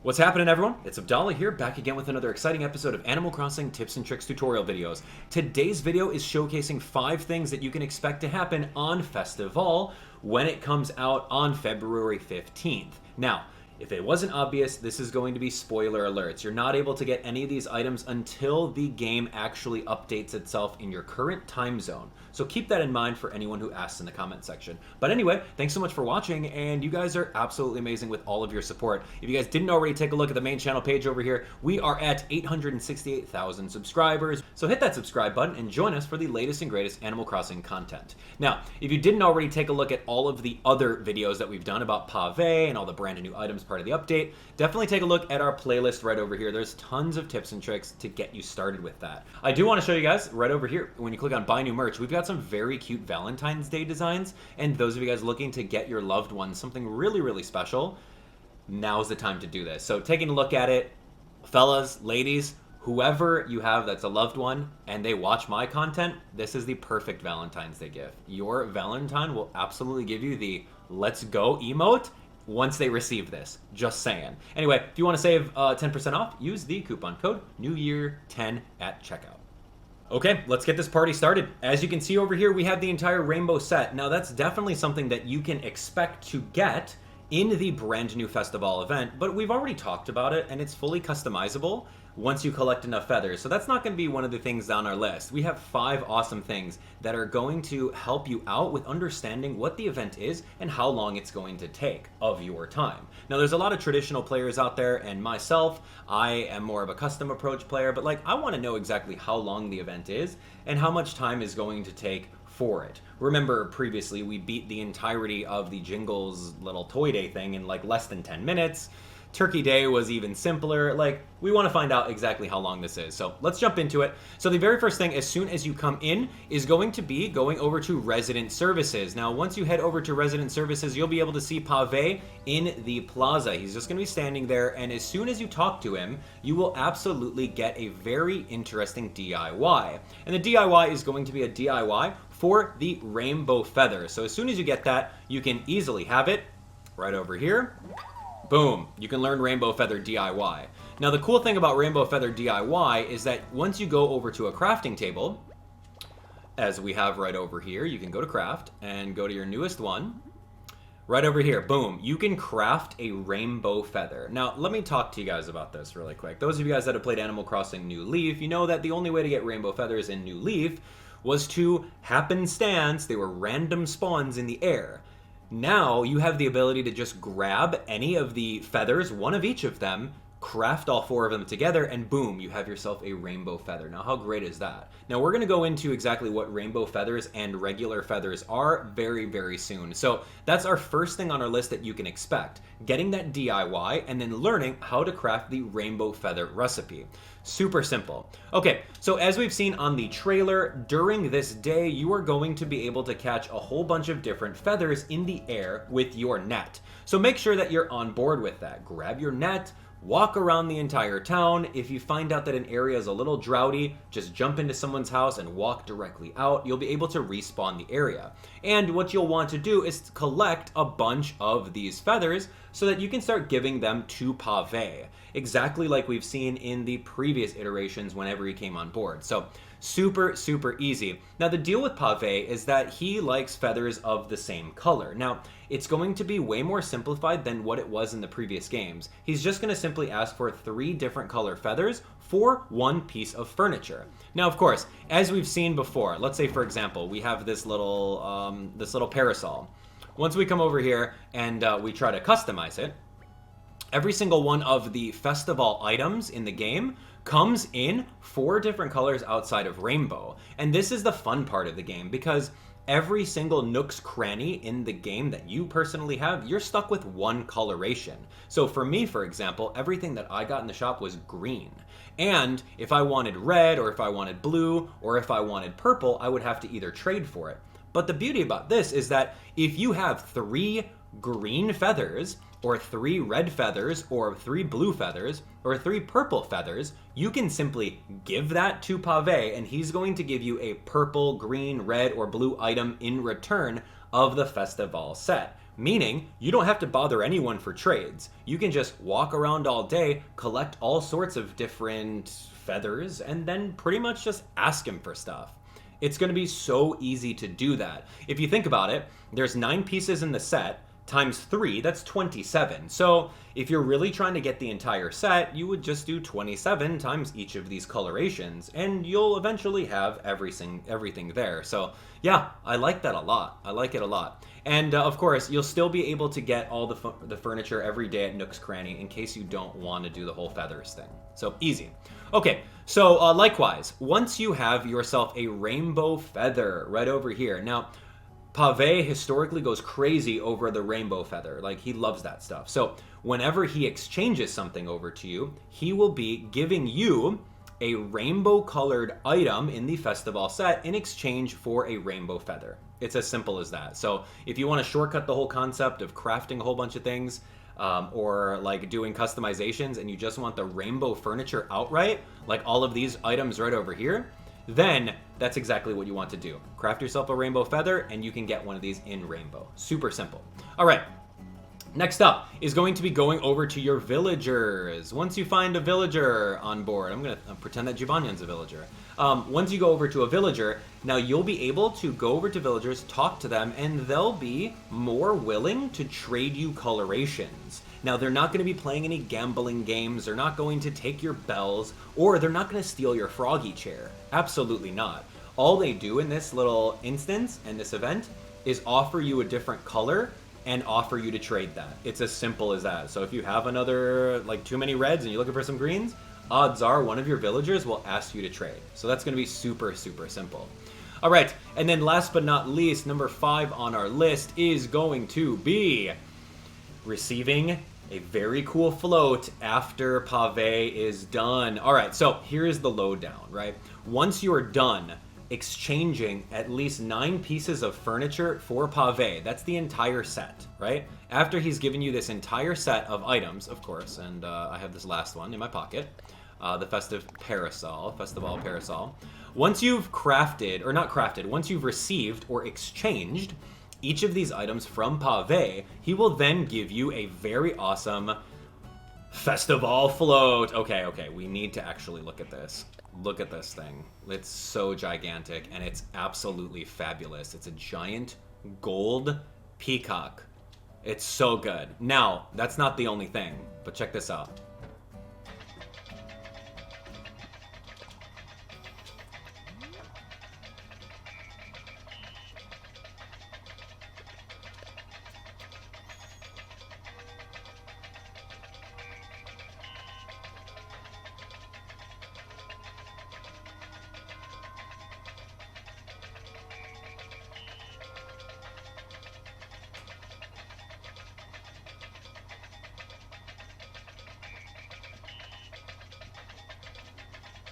What's happening, everyone? It's Abdallah here, back again with another exciting episode of Animal Crossing tips and tricks tutorial videos. Today's video is showcasing 5 things that you can expect to happen on Festivale when it comes out on February 15th. Now, if it wasn't obvious, this is going to be spoiler alerts. You're not able to get any of these items until the game actually updates itself in your current time zone. So keep that in mind for anyone who asks in the comment section. But anyway, thanks so much for watching, and you guys are absolutely amazing with all of your support. If you guys didn't already take a look at the main channel page over here, we are at 868,000 subscribers. So hit that subscribe button and join us for the latest and greatest Animal Crossing content. Now, if you didn't already take a look at all of the other videos that we've done about Pave and all the brand new items part of the update, definitely take a look at our playlist right over here. There's tons of tips and tricks to get you started with that. I do want to show you guys right over here, when you click on buy new merch, we've got some very cute Valentine's Day designs, and those of you guys looking to get your loved ones something really special, now's the time to do this. So taking a look at it, fellas, ladies, whoever you have that's a loved one and they watch my content, this is the perfect Valentine's Day gift. Your Valentine will absolutely give you the let's go emote once they receive this. Just saying. Anyway, if you want to save 10% off, use the coupon code NEWYEAR10 at checkout. Okay, let's get this party started. As you can see over here, we have the entire rainbow set. Now that's definitely something that you can expect to get in the brand new Festivale event, but we've already talked about it and it's fully customizable once you collect enough feathers. So that's not going to be one of the things on our list. We have 5 awesome things that are going to help you out with understanding what the event is and how long it's going to take of your time. Now there's a lot of traditional players out there, and myself, I am more of a custom approach player, but I want to know exactly how long the event is and how much time is going to take for it. Remember previously we beat the entirety of the Jingles little toy day thing in less than 10 minutes. Turkey Day was even simpler. We want to find out exactly how long this is. So let's jump into it. So the very first thing, as soon as you come in, is going to be going over to Resident Services. Now, once you head over to Resident Services, you'll be able to see Pave in the plaza. He's just going to be standing there, and as soon as you talk to him, you will absolutely get a very interesting DIY. And the DIY is going to be a DIY for the rainbow feather. So as soon as you get that, you can easily have it right over here. Boom, you can learn Rainbow Feather DIY. Now the cool thing about Rainbow Feather DIY is that once you go over to a crafting table, as we have right over here, you can go to craft and go to your newest one. Right over here, boom, you can craft a rainbow feather. Now, let me talk to you guys about this really quick. Those of you guys that have played Animal Crossing New Leaf, you know that the only way to get rainbow feathers in New Leaf was to happenstance. They were random spawns in the air. Now you have the ability to just grab any of the feathers, one of each of them, craft all 4 of them together, and boom, you have yourself a rainbow feather. Now how great is that? Now we're going to go into exactly what rainbow feathers and regular feathers are very soon. So that's our first thing on our list that you can expect. Getting that DIY and then learning how to craft the rainbow feather recipe. Super simple. Okay, so as we've seen on the trailer, during this day, you are going to be able to catch a whole bunch of different feathers in the air with your net. So make sure that you're on board with that. Grab your net, walk around the entire town. If you find out that an area is a little droughty, just jump into someone's house and walk directly out. You'll be able to respawn the area. And what you'll want to do is collect a bunch of these feathers so that you can start giving them to Pave, exactly like we've seen in the previous iterations whenever he came on board. So super easy. Now the deal with Pave is that he likes feathers of the same color. Now it's going to be way more simplified than what it was in the previous games. He's just going to simply ask for 3 different color feathers for 1 piece of furniture. Now of course, as we've seen before, let's say for example we have this little parasol. Once we come over here and we try to customize it, every single one of the Festivale items in the game comes in 4 different colors outside of rainbow. And this is the fun part of the game, because every single nook's cranny in the game that you personally have, you're stuck with 1 coloration. So for me, for example, everything that I got in the shop was green. And if I wanted red, or if I wanted blue, or if I wanted purple, I would have to either trade for it. But the beauty about this is that if you have 3 green feathers, or 3 red feathers, or 3 blue feathers, or 3 purple feathers, you can simply give that to Pave, and he's going to give you a purple, green, red, or blue item in return of the Festivale set, Meaning, you don't have to bother anyone for trades. You can just walk around all day, collect all sorts of different feathers, and then pretty much just ask him for stuff. It's going to be so easy to do that. If you think about it, there's 9 pieces in the set, times 3, that's 27. So if you're really trying to get the entire set, you would just do 27 times each of these colorations, and you'll eventually have everything there. So yeah, I like that a lot. I like it a lot. And of course, you'll still be able to get all the furniture every day at Nook's Cranny in case you don't want to do the whole feathers thing. So easy. Okay, so likewise, once you have yourself a rainbow feather right over here. Now, Pave historically goes crazy over the rainbow feather. Like, he loves that stuff. So whenever he exchanges something over to you, he will be giving you a rainbow colored item in the Festivale set in exchange for a rainbow feather. It's as simple as that. So if you want to shortcut the whole concept of crafting a whole bunch of things, or like doing customizations, and you just want the rainbow furniture outright, like all of these items right over here, then that's exactly what you want to do. Craft yourself a rainbow feather, and you can get one of these in rainbow. Super simple. All right. Next up is going to be going over to your villagers. Once you find a villager on board, I'm going to pretend that Jivanyan's a villager. Once you go over to a villager, now you'll be able to go over to villagers, talk to them, and they'll be more willing to trade you colorations. Now, they're not going to be playing any gambling games, they're not going to take your bells, or they're not going to steal your froggy chair. Absolutely not. All they do in this little instance and this event is offer you a different color and offer you to trade that. It's as simple as that. So if you have another, like, too many reds and you're looking for some greens, odds are one of your villagers will ask you to trade. So that's going to be super, super simple. All right, and then last but not least, number 5 on our list is going to be receiving a very cool float after Pave is done. All right, so here's the lowdown, right? Once you are done exchanging at least 9 pieces of furniture for Pave, that's the entire set, right? After he's given you this entire set of items, of course, and I have this last one in my pocket, the Festivale Parasol. Once you've crafted, or not crafted, once you've received or exchanged each of these items from Pave, he will then give you a very awesome Festivale float. Okay, we need to actually look at this. Look at this thing. It's so gigantic, and it's absolutely fabulous. It's a giant gold peacock. It's so good. Now, that's not the only thing, but check this out.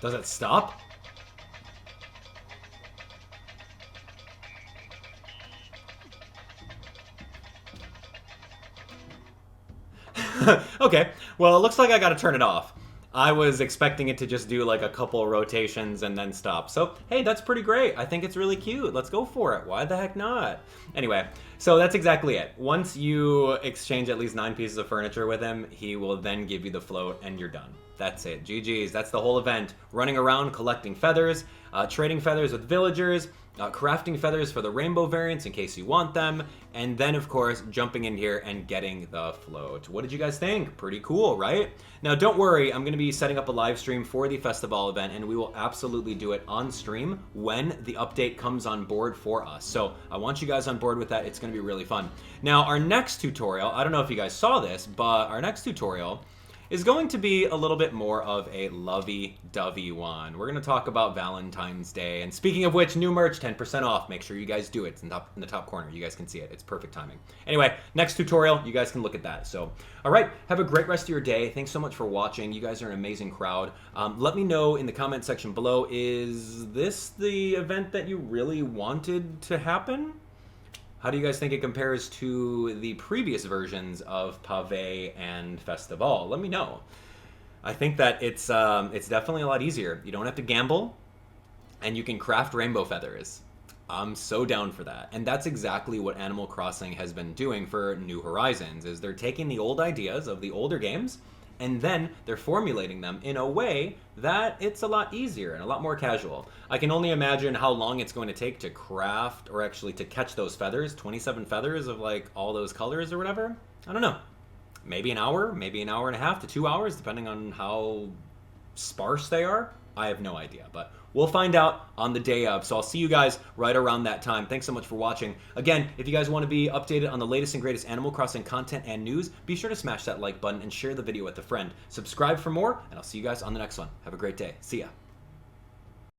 Does it stop? Okay, well, it looks like I gotta turn it off. I was expecting it to just do like a couple rotations and then stop. So, hey, that's pretty great. I think it's really cute. Let's go for it. Why the heck not? Anyway, so that's exactly it. Once you exchange at least 9 pieces of furniture with him, he will then give you the float and you're done. That's it. GG's. That's the whole event. Running around collecting feathers, trading feathers with villagers, crafting feathers for the rainbow variants in case you want them, and then, of course, jumping in here and getting the float. What did you guys think? Pretty cool, right? Now, don't worry. I'm going to be setting up a live stream for the Festivale event, and we will absolutely do it on stream when the update comes on board for us. So I want you guys on board with that. It's going to be really fun. Now, our next tutorial, I don't know if you guys saw this, but our next tutorial is going to be a little bit more of a lovey-dovey one. We're going to talk about Valentine's Day. And speaking of which, new merch, 10% off. Make sure you guys do it. It's in the top corner. You guys can see it. It's perfect timing. Anyway, next tutorial, you guys can look at that. So, all right, have a great rest of your day. Thanks so much for watching. You guys are an amazing crowd. Let me know in the comment section below, is this the event that you really wanted to happen? How do you guys think it compares to the previous versions of Pave and Festivale? Let me know. I think that it's definitely a lot easier. You don't have to gamble, and you can craft rainbow feathers. I'm so down for that. And that's exactly what Animal Crossing has been doing for New Horizons, is they're taking the old ideas of the older games and then they're formulating them in a way that it's a lot easier and a lot more casual. I can only imagine how long it's going to take to craft, or actually to catch those feathers, 27 feathers of like all those colors or whatever. I don't know. Maybe an hour, maybe an hour and a half to 2 hours, depending on how sparse they are. I have no idea, but we'll find out on the day of. So I'll see you guys right around that time. Thanks so much for watching. Again, if you guys want to be updated on the latest and greatest Animal Crossing content and news, be sure to smash that like button and share the video with a friend. Subscribe for more, and I'll see you guys on the next one. Have a great day. See ya.